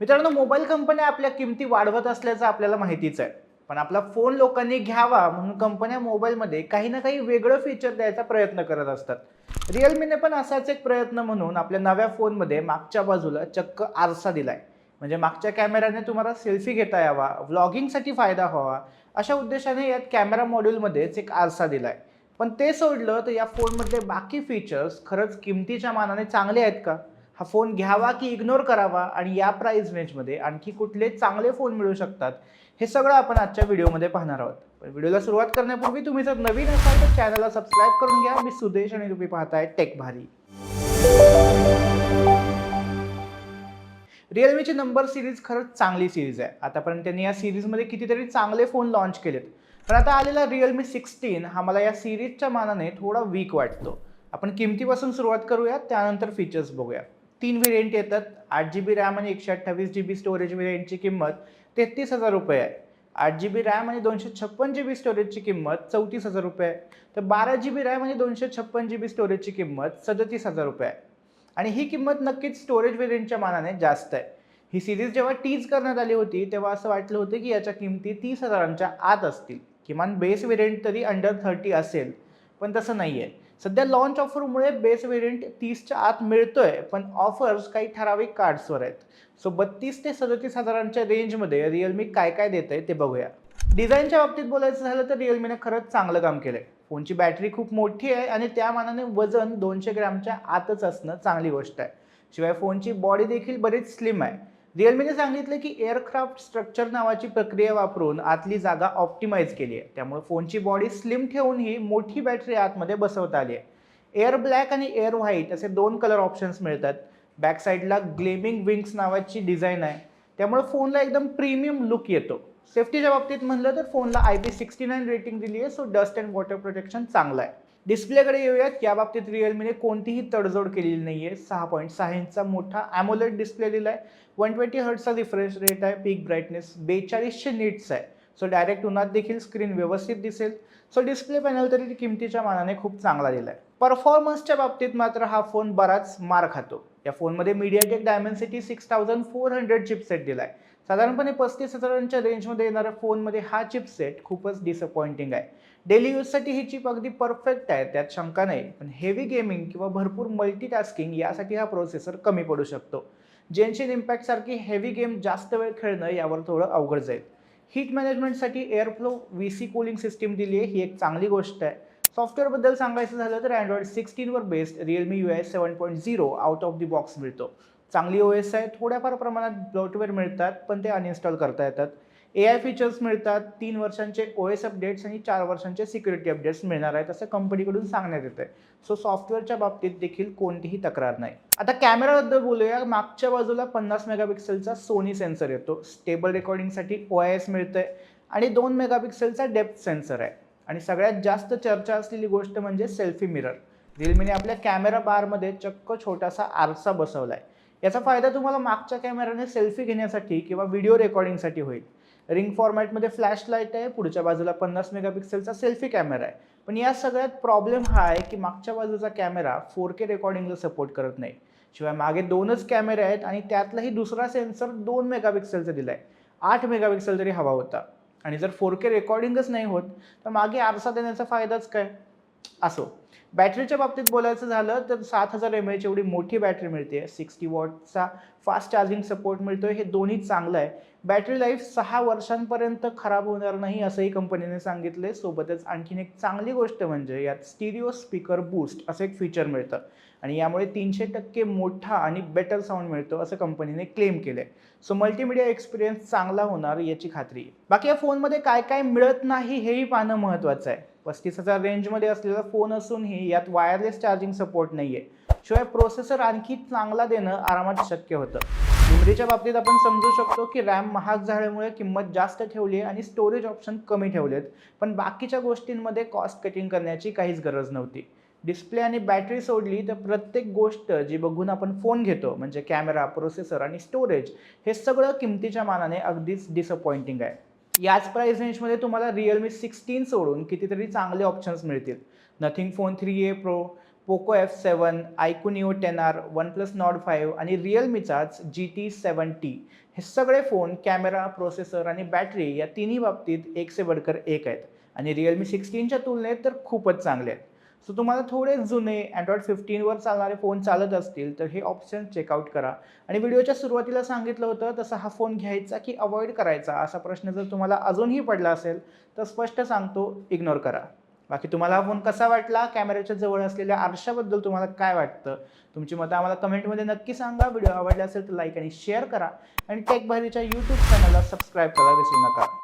मित्रांनो, मोबाईल कंपन्या आपल्या किमती वाढवत असल्याचं आपल्याला माहितीच आहे. पण आपला फोन लोकांनी घ्यावा म्हणून कंपन्या मोबाईलमध्ये काही ना काही वेगळं फीचर द्यायचा प्रयत्न करत असतात. रिअलमीने पण असाच एक प्रयत्न म्हणून आपल्या नव्या फोनमध्ये मागच्या बाजूला चक्क आरसा दिलाय. म्हणजे मागच्या कॅमेऱ्याने तुम्हाला सेल्फी घेता यावा, व्लॉगिंगसाठी फायदा व्हावा, अशा उद्देशाने यात कॅमेरा मॉड्यूलमध्येच एक आरसा दिलाय. पण ते सोडलं तर या फोनमधले बाकी फीचर्स खरंच किमतीच्या मानाने चांगले आहेत का? हा फोन घ्यावा की इग्नोर करावा आणि या प्राइस रेंजमध्ये आणखी कुठले चांगले फोन मिळू शकतात, हे सगळं आपण आजच्या व्हिडिओमध्ये पाहणार आहोत. पण व्हिडिओला सुरुवात करण्यापूर्वी तुम्ही जर नवीन असाल तर चॅनलला सबस्क्राईब करून घ्या. मी सुदेश आणि तुम्ही पाहताय टेक भारी. रिअलमीची नंबर सिरीज खरंच चांगली सिरीज आहे. आतापर्यंत त्यांनी या सिरीजमध्ये कितीतरी चांगले फोन लॉन्च केलेत. पण आता आलेला रिअलमी 16 हा मला या सिरीजच्या मानाने थोडा वीक वाटतो. आपण किमतीपासून सुरुवात करूया, त्यानंतर फीचर्स बघूया. 3 व्हेरियंट येतात. 8GB रॅम आणि 128GB स्टोरेज व्हेरियंटची किंमत 33,000 रुपये आहे. 8GB रॅम आणि 256GB स्टोरेजची किंमत 34,000 रुपये आहे. तर 12GB रॅम आणि 256GB स्टोरेजची किंमत 37,000 रुपये आहे. आणि ही किंमत नक्कीच स्टोरेज व्हेरियंटच्या मानाने जास्त आहे. ही सिरीज जेव्हा टीज करण्यात आली होती तेव्हा असं वाटलं होतं की याच्या किमती 30,000च्या आत असतील. किमान बेस व्हेरियंट तरी अंडर 30 असेल, पण तसं नाही आहे. सध्या लॉन्च ऑफरमुळे बेस व्हेरियंट 30च्या आत मिळतोय, पण ऑफर्स काही ठराविक कार्ड्सवर आहेत. सो 32 ते 37 हजारांच्या रेंजमध्ये रिअलमी काय काय देत आहे ते बघूया. डिझाईनच्या बाबतीत बोलायचं झालं तर रिअलमीने खरंच चांगलं काम केलंय. फोनची बॅटरी खूप मोठी आहे आणि त्या मानाने वजन 200 ग्रॅमच्या आतच असणं चांगली गोष्ट आहे. शिवाय फोनची बॉडी देखील बरीच स्लिम आहे. रिअलमीने सांगितलं की एअरक्राफ्ट स्ट्रक्चर नावाची प्रक्रिया वापरून आतली जागा ऑप्टिमाइज केली आहे. त्यामुळे फोनची बॉडी स्लिम ठेवूनही मोठी बॅटरी आतमध्ये बसवता आली आहे. एअर ब्लॅक आणि एअर व्हाईट असे 2 कलर ऑप्शन्स मिळतात. बॅक साईडला ग्लेमिंग विंग्स नावाची डिझाईन आहे. त्यामुळे फोनला एकदम प्रीमियम लुक येतो. सेफ्टीच्या बाबतीत म्हणलं तर फोनला IP69 रेटिंग दिली आहे. So dust and water protection चांगलं आहे. डिस्प्लेकडे येऊयात. या बाबतीत रिअलमीने कोणतीही तडजोड केलेली नाहीये. 6.6 इंचचा मोठा AMOLED डिस्प्ले दिलाय. 120 हर्ट्जचा रिफ्रेश रेट आहे. पीक ब्राईटनेस 4200 निट्स आहे. सो डायरेक्ट उन्हात देखील स्क्रीन व्यवस्थित दिसेल. सो डिस्प्ले पॅनल तरी किमतीच्या मानाने खूप चांगला दिलाय. परफॉर्मन्सच्या बाबतीत मात्र हा फोन बराच मार खातो. या फोनमध्ये MediaTek Dimensity 6400 चिपसेट दिलाय. साधारणपणे 35,000च्या रेंजमध्ये येणाऱ्या फोनमध्ये हा चिपसेट खूपच डिसअपॉइंटिंग आहे. डेली यूजसाठी ही चिप अगदी परफेक्ट आहे, त्यात शंका नाही. पण हेवी गेमिंग किंवा भरपूर मल्टीटास्किंग यासाठी हा प्रोसेसर कमी पडू शकतो. जेन्शिन इम्पॅक्ट सारखी हेवी गेम जास्त वेळ खेळणं यावर थोडं अवघड जाईल. हीट मॅनेजमेंटसाठी एअरफ्लो VC कूलिंग सिस्टीम दिली आहे, ही एक चांगली गोष्ट आहे. सॉफ्टवेअरबद्दल सांगायचं झालं तर Android 16 were based Realme UI 7.0 out of the box मिळतो. चांगली OS आहे. थोड्याफार प्रमाणात ब्लोटवेअर मिळतात, पण ते अनइन्स्टॉल करता येतात. AI फीचर्स मिळतात. 3 वर्षांचे OS अपडेट्स आणि 4 वर्षांचे सिक्युरिटी अपडेट्स मिळणार आहेत असं कंपनीकडून सांगण्यात येतंय. सो सॉफ्टवेअरच्या बाबतीत देखील कोणतीही तक्रार नाही. आता कॅमेराबद्दल बोलूया. मागच्या बाजूला 50 मेगापिक्सेलचा सोनी सेन्सर येतो. स्टेबल रेकॉर्डिंगसाठी OIS मिळतंय आणि 2 मेगापिक्सेलचा डेप्थ सेन्सर आहे. आणि सगळ्यात जास्त चर्चा असलेली गोष्ट म्हणजे सेल्फी मिरर. रिअलमीने आपल्या कॅमेरा बारमध्ये चक्क छोटासा आरसा बसवलाय. याचा फायदा तुम्हाला मागच्या कॅमेऱ्याने सेल्फी घेण्यासाठी किंवा व्हिडिओ रेकॉर्डिंगसाठी होईल. रिंग फॉर्मॅटमध्ये फ्लॅश लाईट आहे. पुढच्या बाजूला 50 मेगापिक्सेलचा सेल्फी कॅमेरा आहे. पण या सगळ्यात प्रॉब्लेम हा आहे की मागच्या बाजूचा कॅमेरा 4K रेकॉर्डिंगला सपोर्ट करत नाही. शिवाय मागे 2च कॅमेरे आहेत आणि त्यातलाही दुसरा सेन्सर 2 मेगापिक्सेलचा दिलाय. 8 मेगापिक्सेल तरी हवा होता. आणि जर 4K रेकॉर्डिंगच नाही होत तर मागे आरसा देण्याचा फायदाच काय? असो. बॅटरीच्या बाबतीत बोलायचं झालं तर 7000 mAh एवढी मोठी बॅटरी मिळते. 60 वॉटचा फास्ट चार्जिंग सपोर्ट मिळतोय, हे दोन्ही चांगलं आहे. बॅटरी लाईफ 6 वर्षांपर्यंत खराब होणार नाही असंही कंपनीने सांगितले. सोबतच आणखीन एक चांगली गोष्ट म्हणजे यात स्टिरिओ स्पीकर बूस्ट असं एक फीचर मिळतं आणि यामुळे 300% मोठा आणि बेटर साऊंड मिळतो असं कंपनीने क्लेम केलंय. सो मल्टीमीडिया एक्सपिरियन्स चांगला होणार याची खात्री आहे. बाकी या फोनमध्ये काय काय मिळत नाही हेही पाहणं महत्त्वाचं आहे. 35,000 रेंजमध्ये असलेला फोन असूनही यात वायरलेस चार्जिंग सपोर्ट नाहीये. शिवाय प्रोसेसर आणखी चांगला देणं आरामात शक्य होतं. मेमरीच्या बाबतीत आपण समजू शकतो की रॅम महाग झाल्यामुळे किंमत जास्त ठेवली आहे आणि स्टोरेज ऑप्शन कमी ठेवलेत. पण बाकीच्या गोष्टींमध्ये कॉस्ट कटिंग करण्याची काहीच गरज नव्हती. डिस्प्ले आणि बॅटरी सोडली तर प्रत्येक गोष्ट जी बघून आपण फोन घेतो म्हणजे कॅमेरा, प्रोसेसर आणि स्टोरेज हे सगळं किमतीच्या मानाने अगदीच डिसअपॉइंटिंग आहे. याच प्राइस रेंजमध्ये तुम्हाला Realme 16 सोडून कितीतरी चांगले ऑप्शन्स मिळतील. Nothing phone 3A Pro, Poco F7, iQOO Neo 10R, OnePlus Nord 5 आणि रिअलमीचाच GT70 हे सगळे फोन कॅमेरा, प्रोसेसर आणि बॅटरी या तिन्ही बाबतीत एक से बढ़कर एक आहेत आणि रिअलमी 16च्या तुलनेत तर खूपच चांगले आहेत. सो तुम्हाला थोडे जुने Android 15वर चालणारे फोन चालत असतील तर हे ऑप्शन चेकआउट करा. आणि व्हिडिओच्या सुरुवातीला सांगितलं होतं तसं हा फोन घ्यायचा की अवॉइड करायचा असा प्रश्न जर तुम्हाला अजूनही पडला असेल तर स्पष्ट सांगतो, इग्नोर करा. बाकी तुम्हाला हा फोन कसा वाटला, कॅमेऱ्याच्या जवळ असलेल्या आरशाबद्दल तुम्हाला काय वाटतं, तुमची मतं आम्हाला कमेंटमध्ये नक्की सांगा. व्हिडिओ आवडला असेल तर लाईक आणि शेअर करा आणि टेक भारीच्या यूट्यूब चॅनलला सबस्क्राईब करायला विसरू नका.